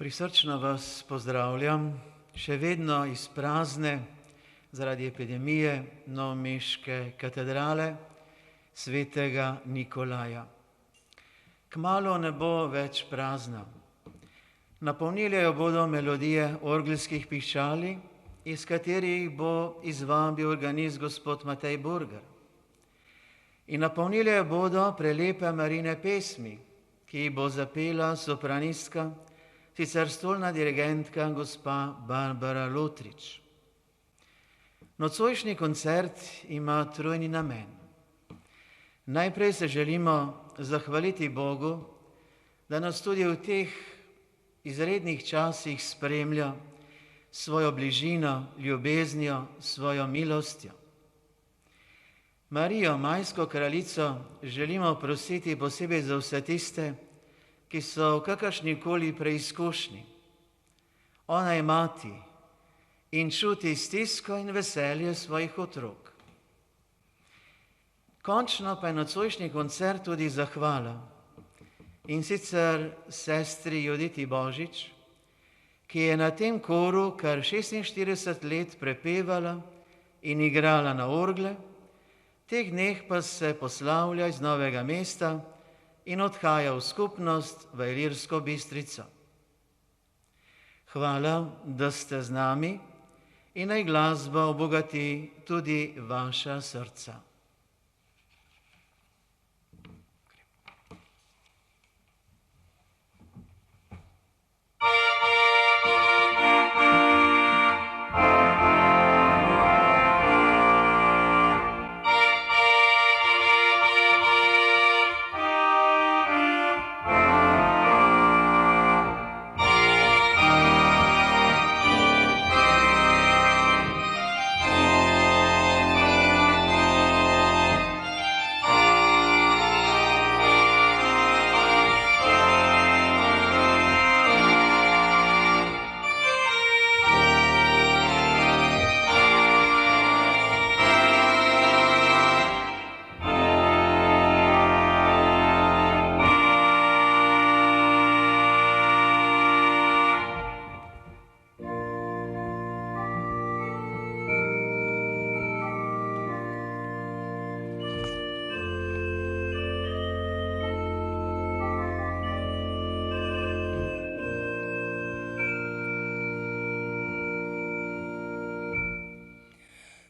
Prisrčno vas pozdravljam, še vedno iz prazne, zaradi epidemije, novomeške katedrale svetega Nikolaja. Kmalu ne bo več prazna. Napolnile jo bodo melodije orgelskih piščali, iz katerih bo izvabil organist gospod Matej Burger. In napolnile jo bodo prelepe Marijine pesmi, ki jih bo zapela sopranistka, sicer stolna dirigentka gospa Barbara Lotrič. Nocojšnji koncert ima trojni namen. Najprej se želimo zahvaliti Bogu, da nas tudi v teh izrednih časih spremlja svojo bližino, ljubeznijo, svojo milostjo. Marijo, majsko kraljico, želimo prositi posebej za vse tiste, ki so v kakršnikoli preizkušnji. Ona je mati in čuti stisko in veselje svojih otrok. Končno pa je nocojšnji koncert tudi zahvala, in sicer sestri Juditi Božič, ki je na tem koru kar 46 let prepevala in igrala na orgle, teh dneh pa se poslavlja iz Novega mesta in odhaja v skupnost v Ilirsko Bistrico. Hvala, da ste z nami in naj glasba obogati tudi vaša srca.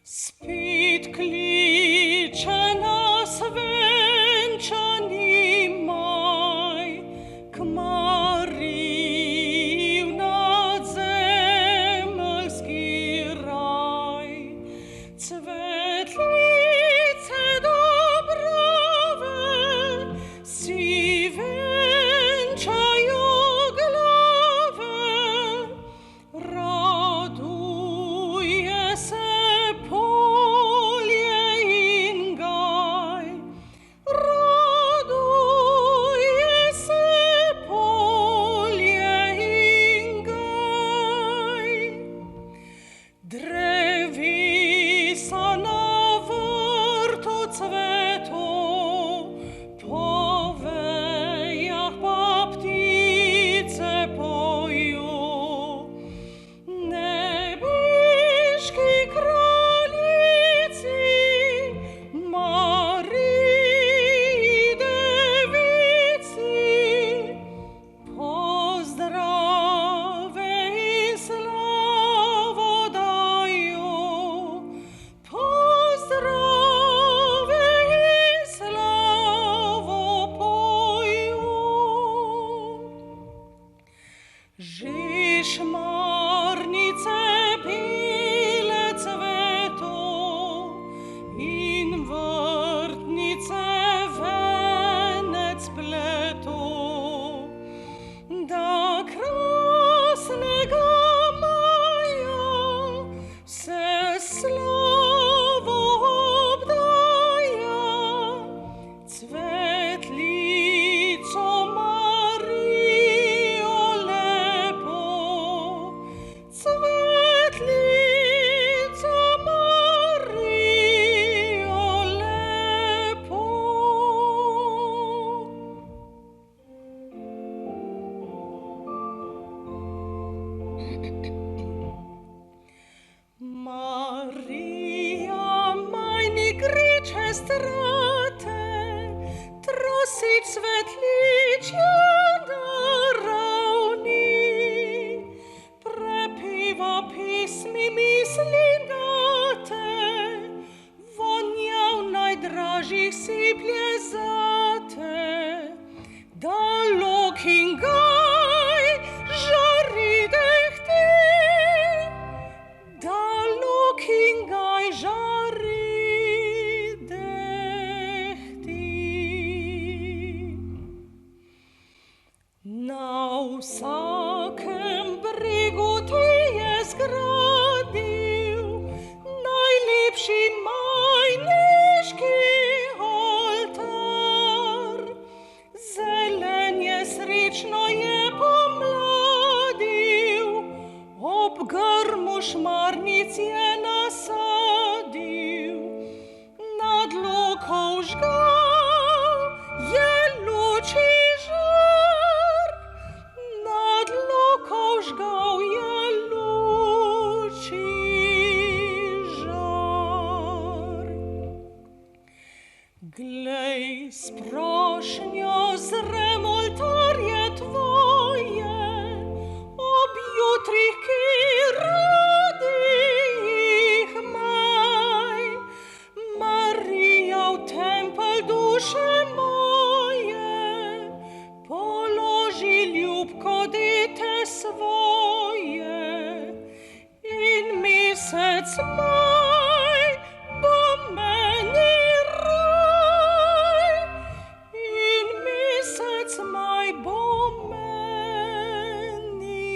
Spet kliče nas venčani maj, k Mariji v nadzemeljski raj. Cvetlice dobrave si venčajo glave, raduje se Cvetlico strate, trosič svetlič je naravni, prepiva pismi misli date, vonjav najdražjih siplje zate, da lokin gaj žari dehti, da lokin gaj žari dehti. Na vsakem bregu ti je zgradil najlepši majniški oltar. Zelen je, srečno je pomladil, ob grmu šmarnic je nasadil, nad loko vžgal je luči žar, nad loko vžgal je luči žar. Glej, s prošnjo zrem oltarje tvoje, ob jutrih, ki radi jih maj. Marija, v tempelj duše moje, položi ljubko dete svoje, in mesec maj bo meni raj, in mesec maj bo meni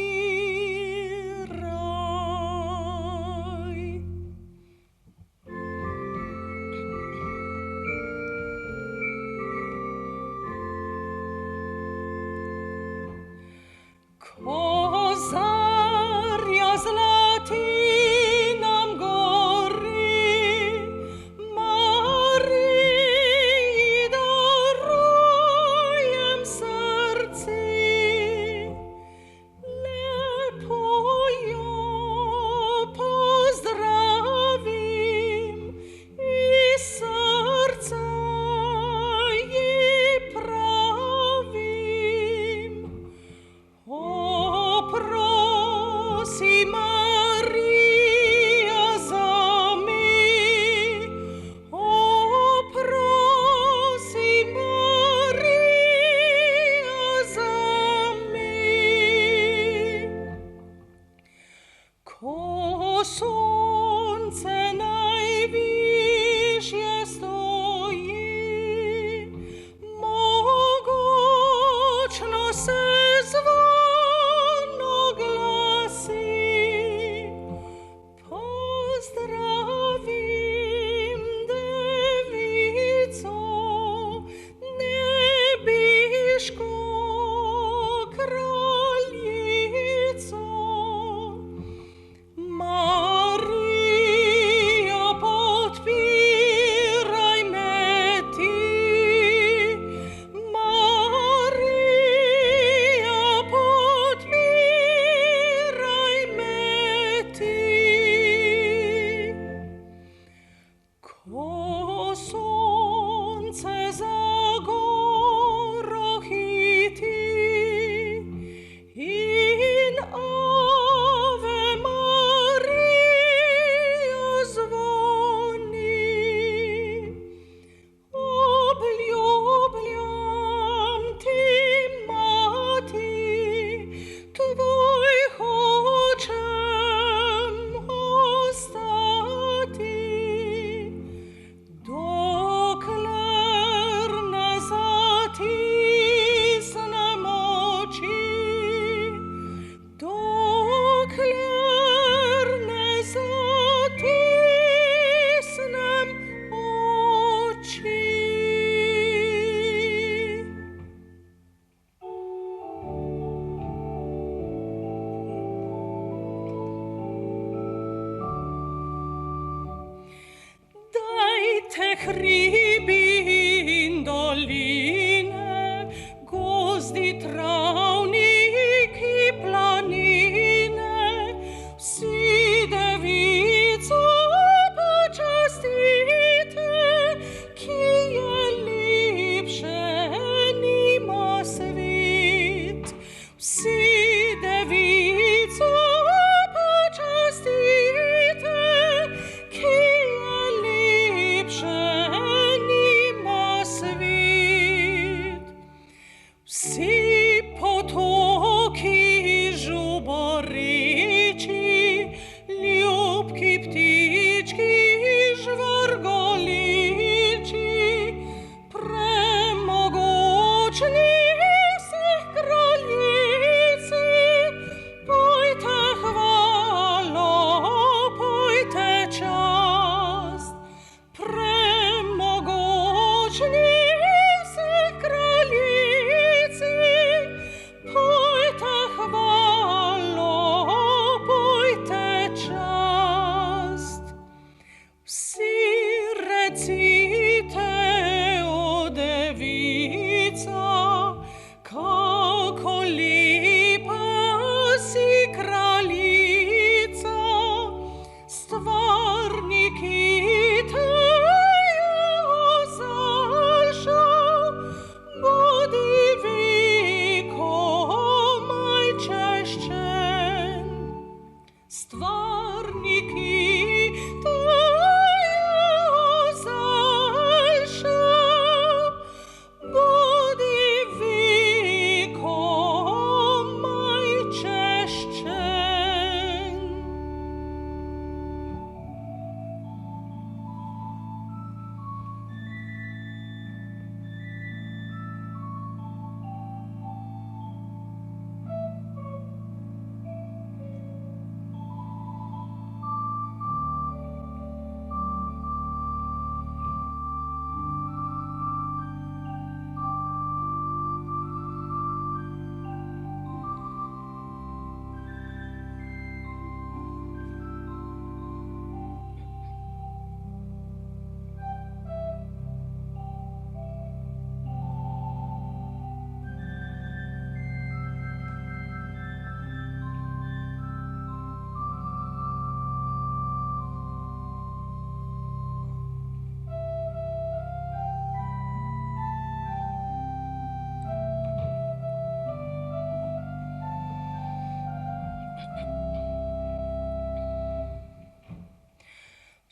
raj. Ko zarja zlati nam gori, Mariji darujem srci, lepo jo pozdravim, iz srca ji pravim. O, prosi, Marija, zame, o, prosi, Marija, zame. Ko sonce najvišje stoji, mogočno se zvono glasi, pozdravim devico, nebeško kraljico. Marija, podpiraj me ti, Marija, podpiraj me ti. Ko sonce za goro hiti in Ave Maria zvoni, obljubljam ti, mati, tvoj hočem ostati, dokler ne zatisnem oči, dokler ne zatisnem oči. Dajte hribi in doline, gozdi, travniki, planine, vsi devico počastite,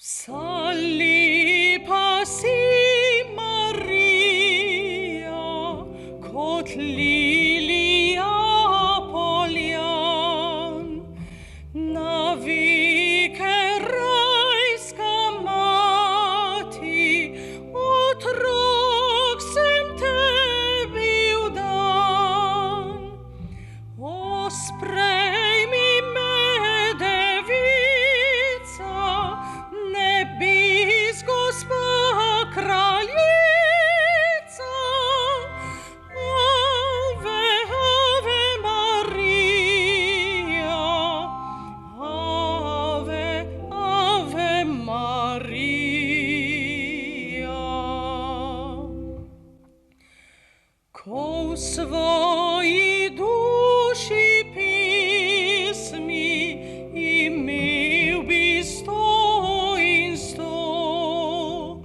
Salli passi Maria, kot lilija poljan, navike rajska mati, otrok sem tebi vdan. O, sprejmi me, devica, nebis gospa kraljica. Ave, ave Maria, ave, ave Maria. Ko v svoji duši pismi imel bi 100 in 100,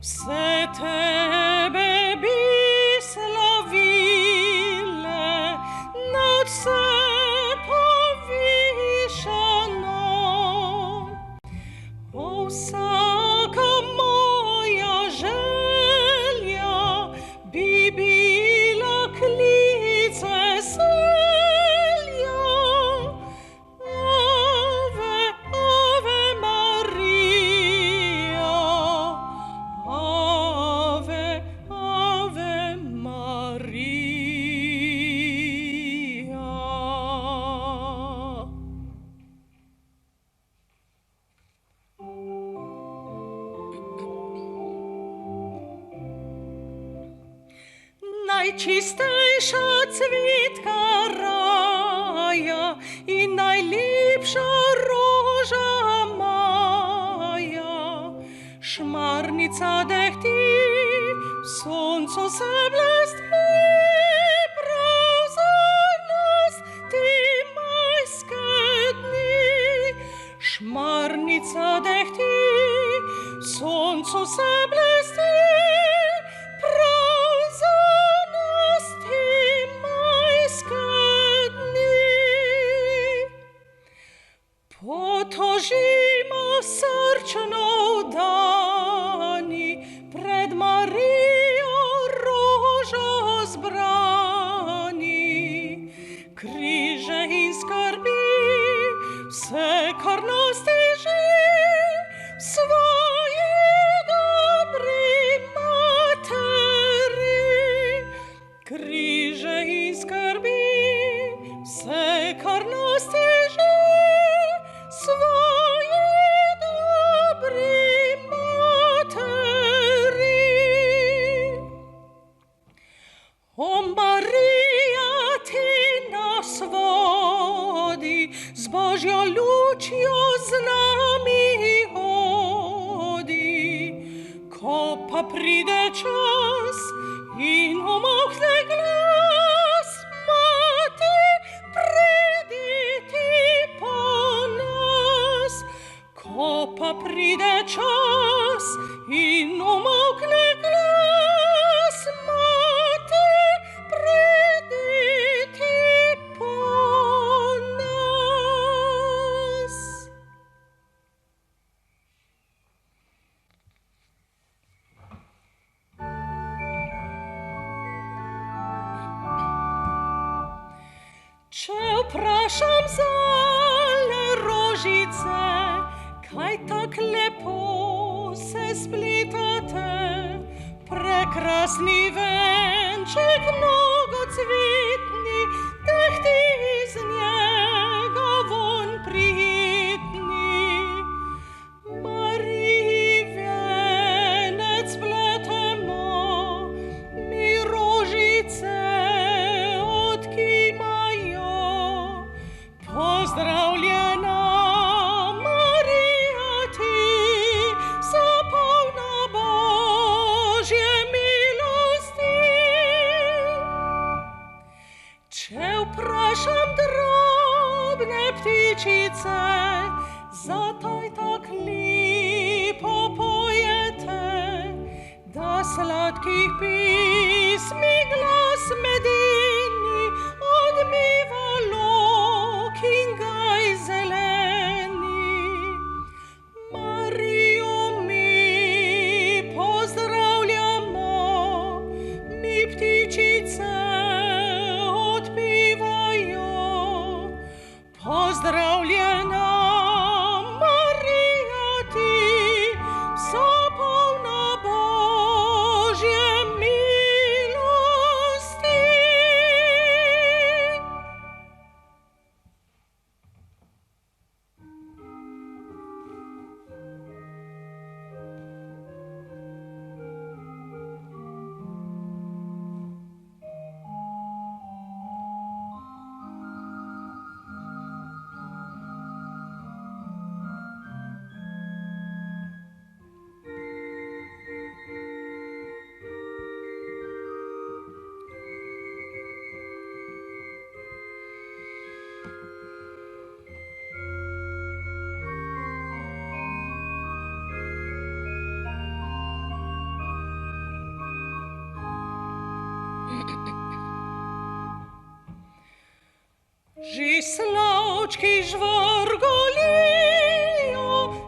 vse tebe bi slavile nad vse povišano. O, vsaka moja želja bi bila klic veselja. Ave, ave Maria, ave, ave Maria. Najčistejša cvetka raja in najlepša roža maja, šmarnica dehti, v soncu se blesti, prav za nas te majske dni. Šmarnica dehti, v soncu se blesti, prav za nas te majske dni. Potožimo srčno vdani pred Marijo rožo zbrani. Križe in skrbi, vse, kar nas teži, v svoji dobri materi. Križe in skrbi, vse, kar nas teži, v svoji dobri pa pride čas in umokne glas, Mati, pridi ti po nas. Ko pa pride čas in umokne glas, Mati, pridi ti po nas. Če vprašam zale rožice, kaj tak lepo se splitate, prekrasni venček mnogocvetni, tehti iz njega von prijetni. Mariji venec pletemo, mi rožice odkimajo. Pozdravljena Marija ti, zapolna Božje milosti. Če vprašam drobne ptičice, zataj tak lepo pojete, da sladkih pismi glas medeni odmeva lok in gaj zeleni. Marijo mi pozdravljamo, mi ptičice odpivajo. Pozdravljena Marija ti, zapolna Božje milosti. Že slavčki žvrgolijo,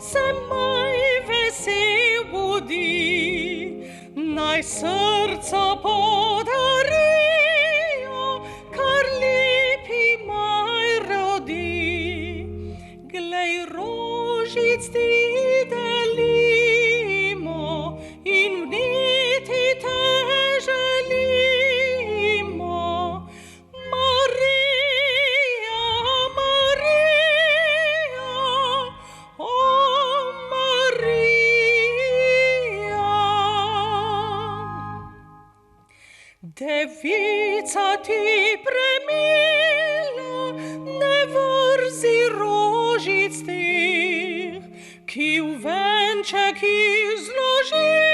se maj vesel budi, naj srca podarijo, kar lepi maj rodi. Glej, rožic ti delimo in vneti te želimo. Devica ti premila, ne vrzi rožic tih, ki v venček izložila,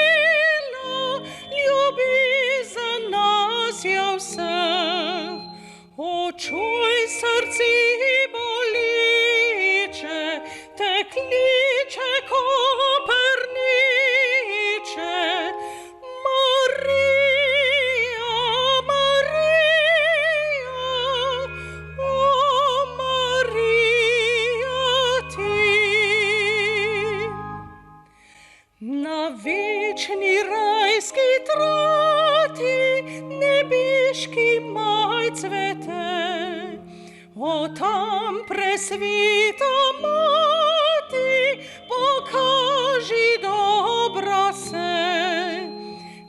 ljubezen nas je vseh. Očuj srci boliče, te kliče Koperniče. Na večni rajski trati nebeški maj cvete, o tam presvita Mati, pokaži dobro se,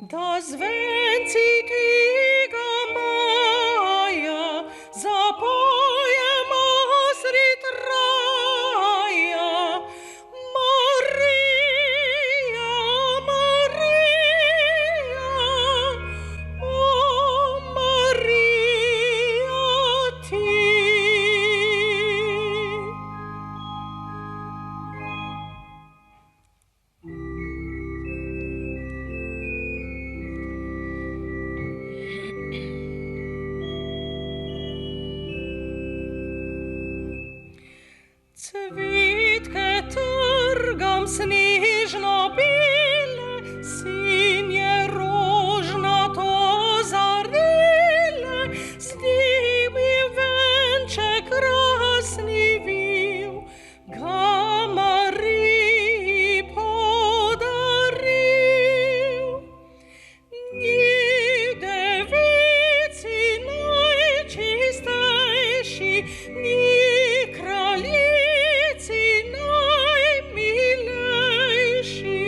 da zvenci tega maja zapojemo sred raja. snižno bile, sinje rožnato zarile, s njim je venček krasni vil, ga Mariji podaril. Ni devici najčistejši, ni kraljici najmilejši,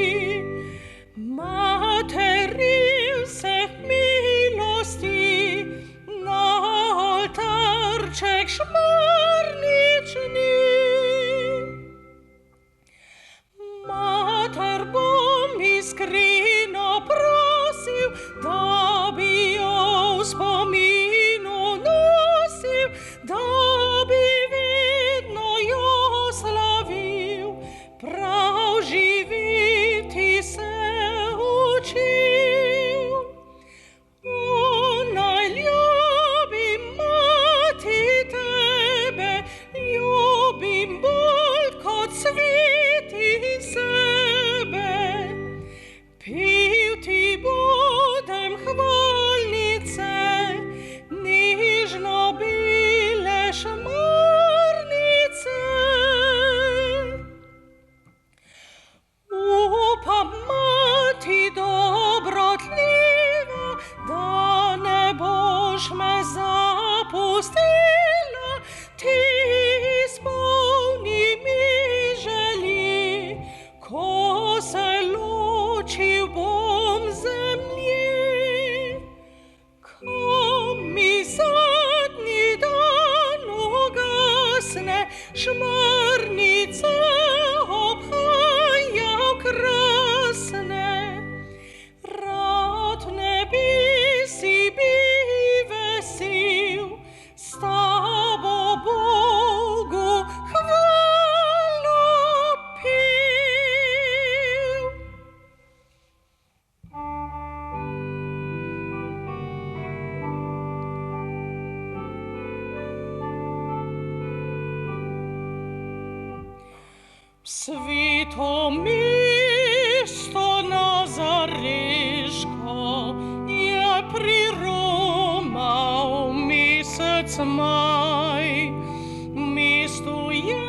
materi vseh milosti, na oltarček šmarnični. Mater, bom iskreno prosil, da bi jo v spominu nosil, da bi vedno jo slavil, prav živeti se učil. O, najljubim mati tebe, ljubim bolj kot sveti sebe. Pil ti budem hvalnice, nižno bile šmarnice. Upam, mati dobrotljiva, da ne boš me zapustila, ti izpolni mi želji, ko se ločil bom zemlji. Ko mi zadnji dan ugasne, šmarnice obhajal krasne, rad ne bi si bi vesil, s tabo Bogu hvalo pil. Svito mesto Nazareško je priromal mesec maj. Mesto je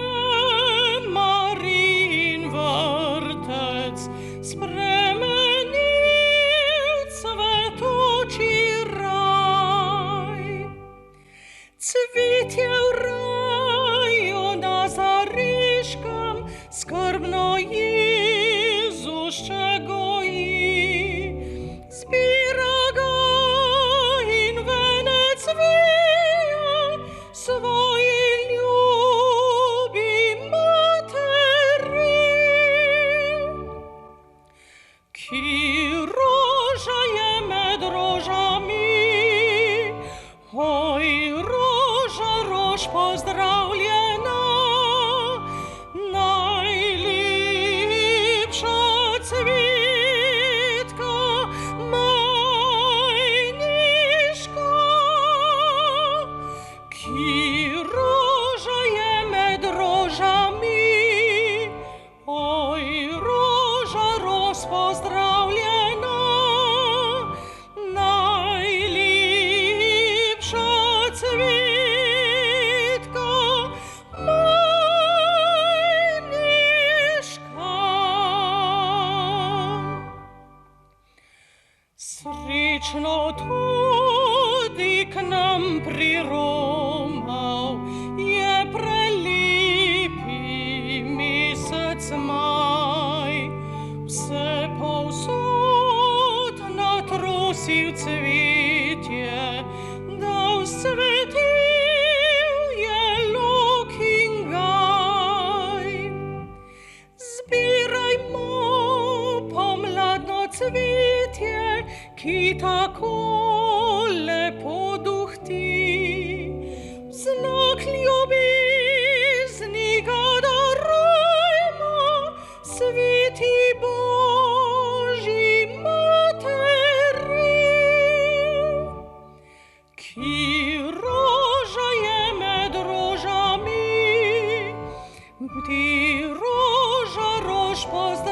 Marijin vrtec spremenil cvetoči raj. Cvet je v raju nazareškem, skrbno Jezušče goji, zbira ga in venec vije svoji ljubi materi. Ki roža je med rožami, oj, roža, rož pozdravljena, najlepša cvetka majniška. Ki roža je med rožami, oj, roža, rož pozdravljena, najlepša cvetka majniška. Srečno tudi k nam priromal je prelepi mesec maj, vse povsod natrosil cvetje, da vzcvetil je lok in gaj. Zbirajmo pomladno cvetje, ki tako lepo duhti, znak ljubezni ga darujmo, sveti Božji materi. Ki roža je med rožami, ti roža, rož pozdravljena.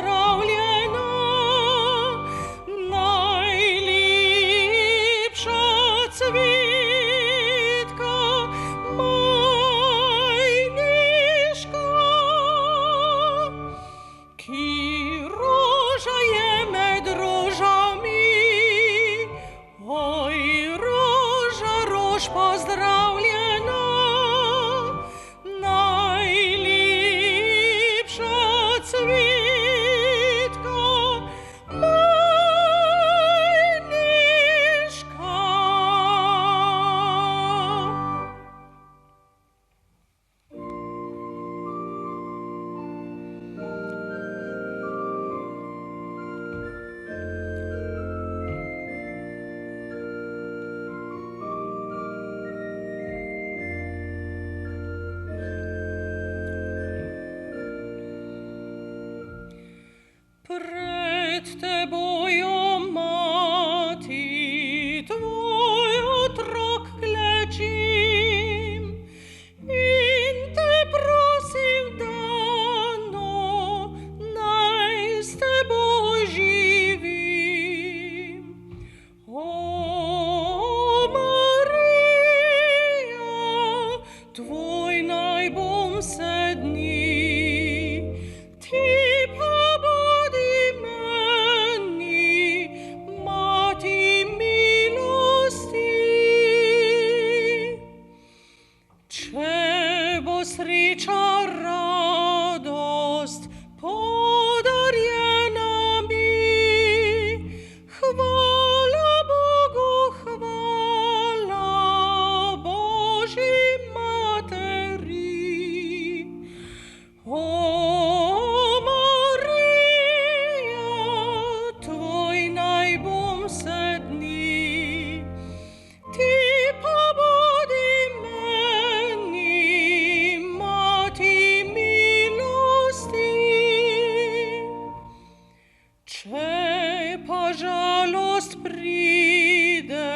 pride,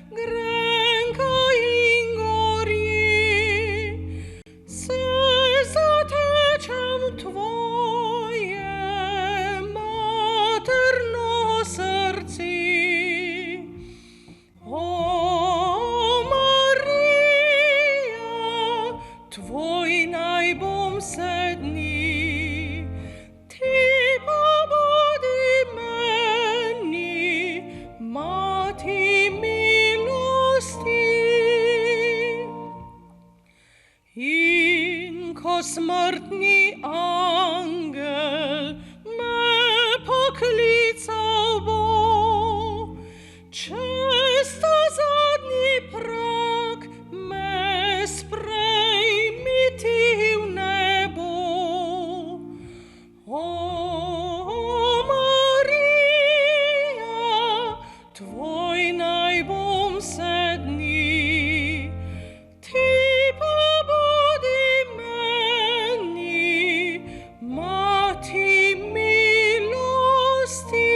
grenka in gori, se zatečem v tvoje materno srci. O Marija, tvoj naj bom se dni, ti pa bodi meni mati milosti. In ko smrtni angel me poklical bo, čez ta zadnji prag me sprejmi ti v nebo. O Marija, tvoj naj bom se dni, ti pa bodi meni mati milosti.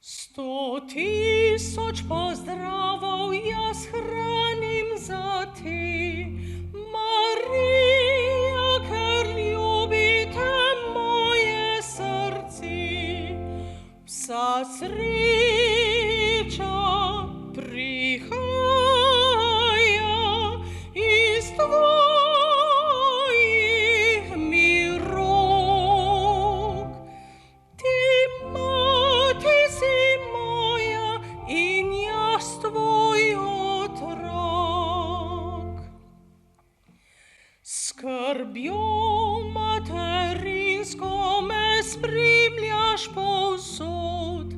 Sto tisoč pozdravov jaz hranim za ti, Marija, ker ljubite moje srci. Vsa sreča prihaja iz tvojih mi rok. Ti mati si moja in jaz tvoj otrok. Skrbjo materinsko me spremljaš povsod,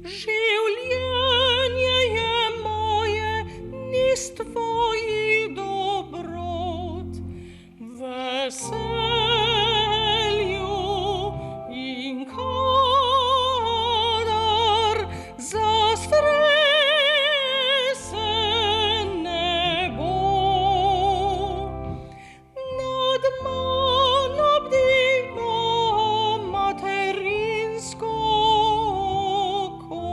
življenje je moje niz tvojih dobrot. Veselju in kadar zastresen ne bo, nad mano bdimo materinsko oko.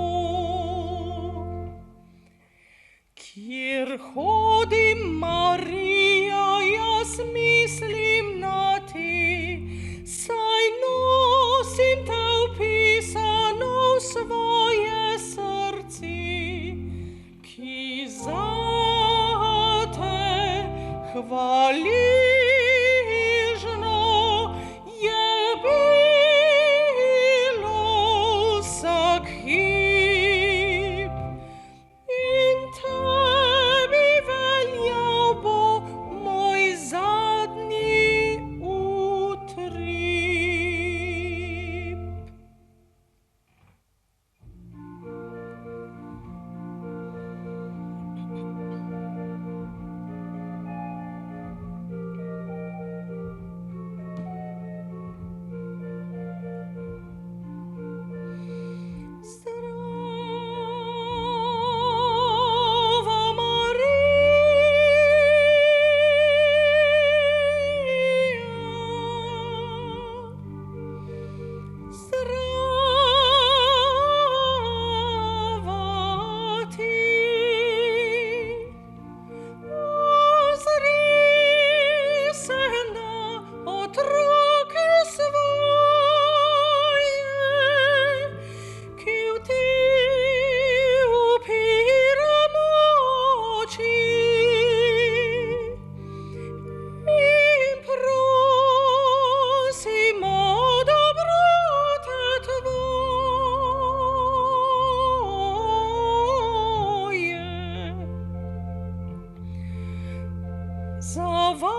Kjer hodim, Marija, jaz mislim na te, saj nosim te vpisano v svoje srce, ki zate hvaležno je bilo vsak hip. In tebi veljal bo moj zadnji utrip. Zawaruj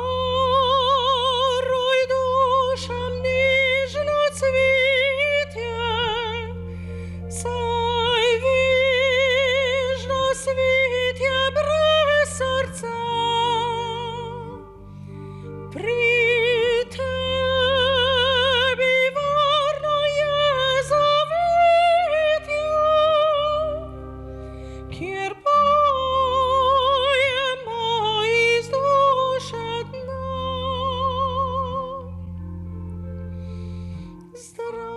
duszam niżno cwitie, saj wiżno switie brez serca. Pri tebi warno je zawitje, kjer poje moi z duše dna. Zdrava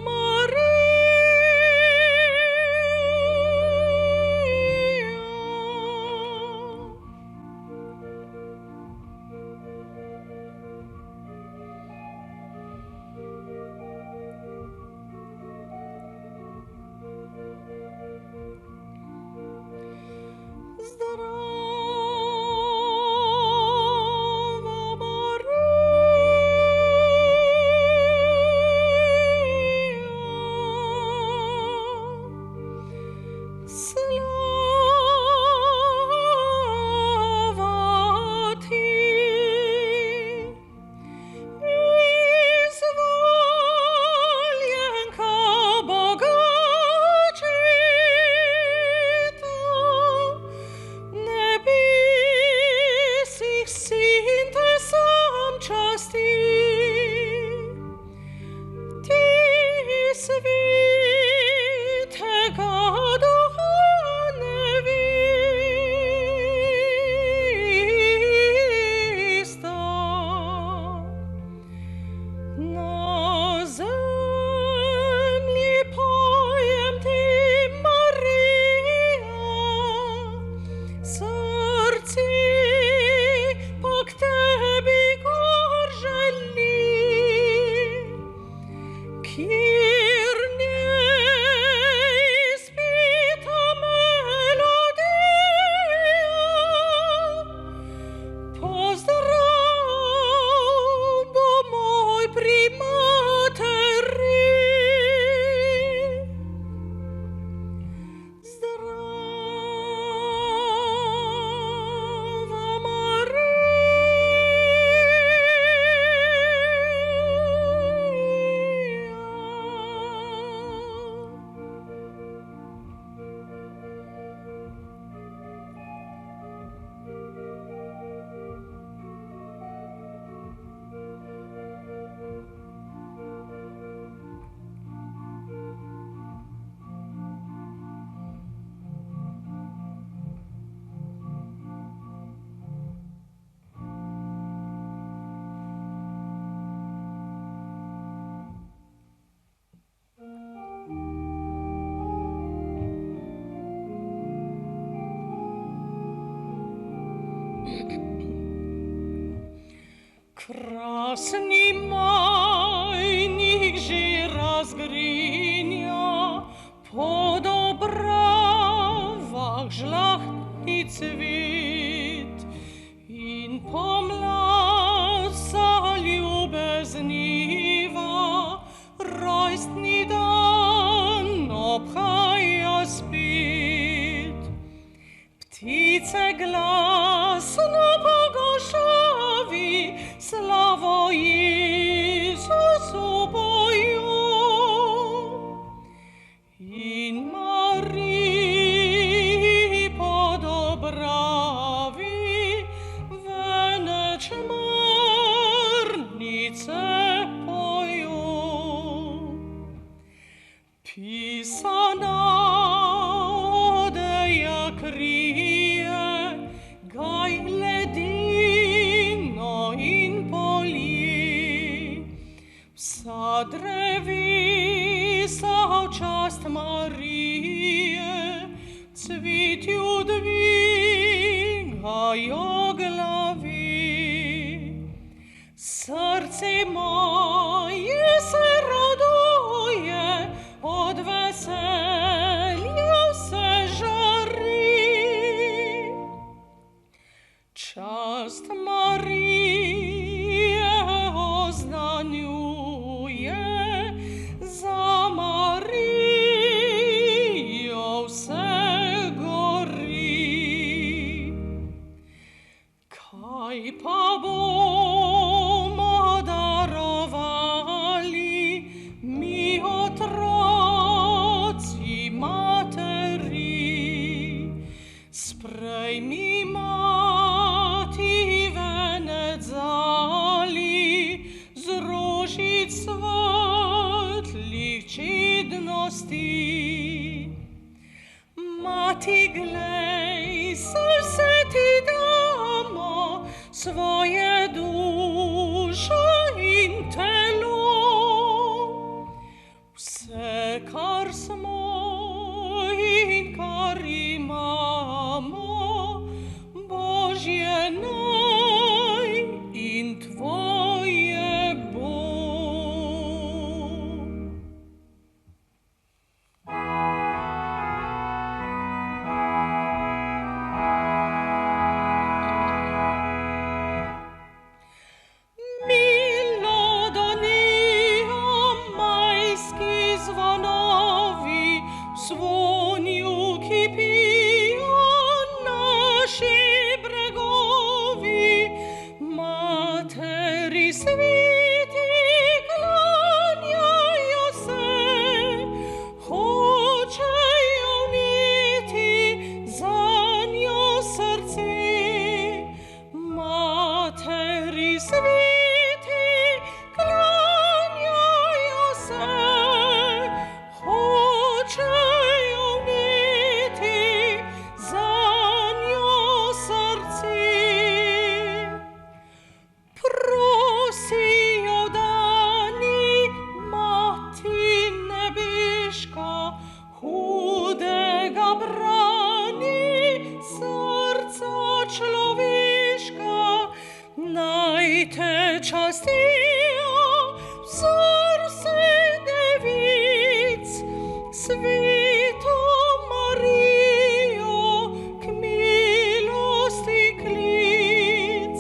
Marija. Zdrava Marija. Slava ti. Izvoljenka Boga očeta, nebesih sin te sam časti. Ti svitega duha nevista. Na zemlji pojem ti, Marija, srci pa k tebi gor želi, kjer njej spita melodija. Pozdrav bo moj pri materi. Zdrava Krasni maj niži razgrinja po dobravah žlahtni cvet in pomlad zaljubezniva rojstni dan obhaja spet. Ptice glasno pogošavi slavo Jezusu pojo in Mariji po dobravi veneč marnice pojo. Pisana odeja krije gaj ledino in polje. Vsa drevesa v čast Marije cvetju dvigajo glavi. Srce moje se raduje od veselja vse žari. Čast Marije oznanjuje, za Marijo vse gori. naj pa bomo darovali mi otroci materi. Sprejmi, mati, venec zali z rožic svetlih čednosti. Mati, glej, srce ti damo, svoje dušo in telo. Vse, kar smo in kar imamo, Božje naj in tvoje bo. Zvonijo, ki pijo naši bregovi, materi sveti klanjajo se, hočejo vneti zanjo srce. Materi sveti klanjajo se, hočejo vneti zanjo srce. Prosijo dani, mati nebeška, hudega brani srca človeška, naj te častijo vzor vseh devic, Sveto Marijo, k milosti klic.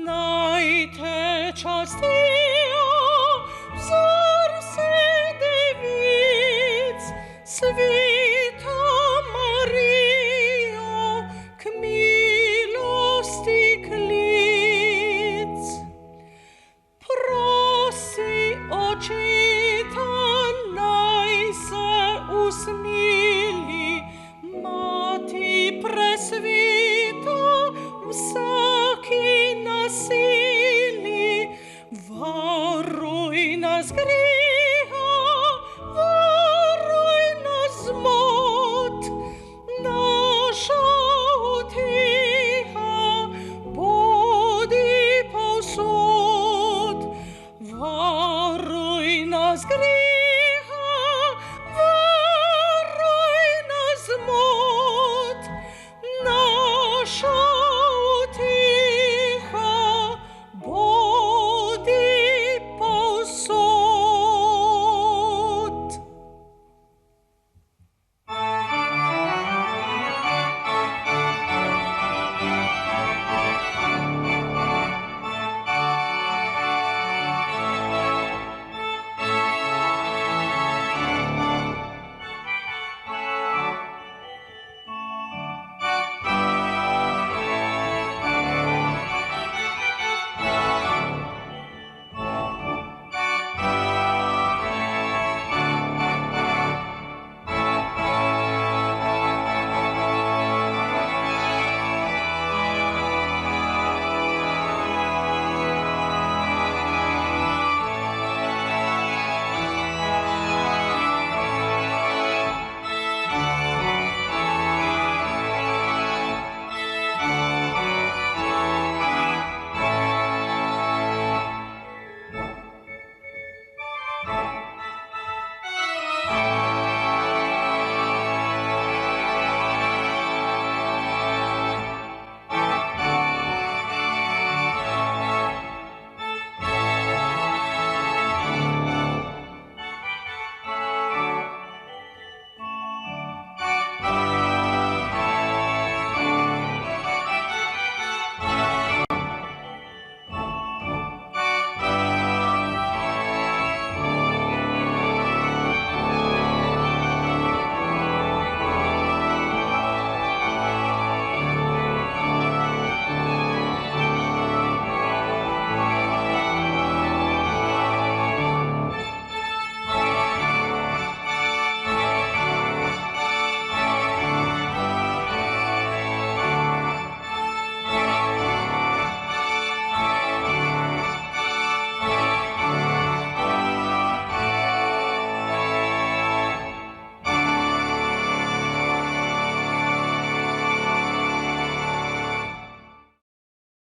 Naj te častijo vzor vseh devic, Sveto Marijo, k milosti klic. Prosi očeta, naj se usmili, mati presveta, vsaki nasili. Varuj nas greha, varuj nas zmot, naša uteha bodi povsod. Varuj nas greha, varuj nas zmot, naša